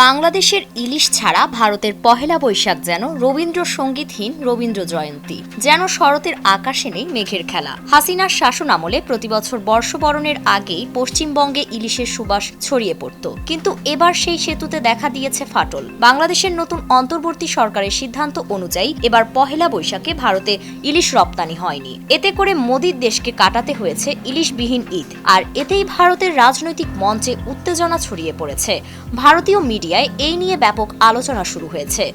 বাংলাদেশের ইলিশ ছাড়া ভারতের পহেলা বৈশাখ যেন রবীন্দ্রসঙ্গীতহীন রবীন্দ্র জয়ন্তী, যেন শরতের আকাশে নেই মেঘের খেলা। হাসিনার শাসন আমলে প্রতিবছর বর্ষবরণের আগেই পশ্চিমবঙ্গে ইলিশের সুবাস ছড়িয়ে পড়ত, কিন্তু এবার সেই সেতুতে দেখা দিয়েছে ফাটল। বাংলাদেশের নতুন অন্তর্বর্তী সরকারের সিদ্ধান্ত অনুযায়ী এবার পহেলা বৈশাখে ভারতে ইলিশ রপ্তানি হয়নি। এতে করে মোদির দেশকে কাটাতে হয়েছে ইলিশবিহীন ঈদ, আর এতেই ভারতের রাজনৈতিক মঞ্চে উত্তেজনা ছড়িয়ে পড়েছে। ভারতীয় মিডিয়ায় এই নিয়ে ব্যাপক আলোচনা শুরু হয়েছে।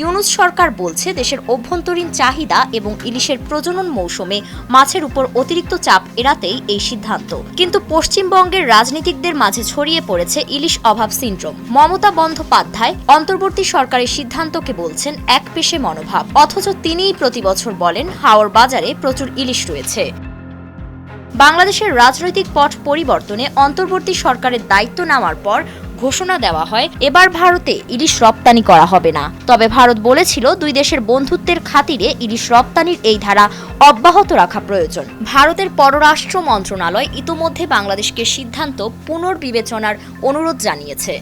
ইউনূস সরকার বলছে দেশের অভ্যন্তরীণ চাহিদা এবং ইলিশের প্রজনন মৌসুমে মাছের উপর অতিরিক্ত চাপ এড়াতেই এই সিদ্ধান্ত, কিন্তু পশ্চিমবঙ্গের রাজনীতিকদের মাঝে ছড়িয়ে পড়েছে ইলিশ অভাব সিনড্রোম। মমতা বন্দ্যোপাধ্যায় অন্তর্বর্তী সরকারের সিদ্ধান্তকে বলছেন একপেশে মনোভাব, অথচ তিনিই প্রতি বছর বলেন হাওর বাজারে প্রচুর ইলিশ রয়েছে। বাংলাদেশের রাজনৈতিক পট পরিবর্তনে অন্তর্বর্তী সরকারের দায়িত্ব নেওয়ার পর ঘোষণা দেওয়া হয় এবার ভারতে ইলিশ রপ্তানি করা হবে না। তবে ভারত বলেছিল দুই দেশের বন্ধুত্বের খাতিরে ইলিশ রপ্তানির এই ধারা অব্যাহত রাখা প্রয়োজন। ভারতের পররাষ্ট্র মন্ত্রণালয় ইতোমধ্যে বাংলাদেশকে সিদ্ধান্ত পুনর্বিবেচনার অনুরোধ জানিয়েছে।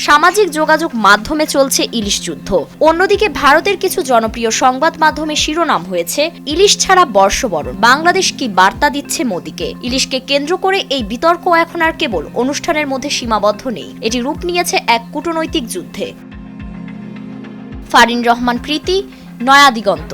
সামাজিক যোগাযোগ মাধ্যমে চলছে ইলিশ যুদ্ধ। অন্যদিকে ভারতের কিছু জনপ্রিয় সংবাদ মাধ্যমে শিরোনাম হয়েছে ইলিশ ছাড়া বর্ষবরণ, বাংলাদেশ কি বার্তা দিচ্ছে মোদিকে। ইলিশকে কেন্দ্র করে এই বিতর্ক এখন আর কেবল অনুষ্ঠানের মধ্যে সীমাবদ্ধ নেই, এটি রূপ নিয়েছে এক কূটনৈতিক যুদ্ধে। ফারিন রহমান প্রীতি, নয়া দিগন্ত।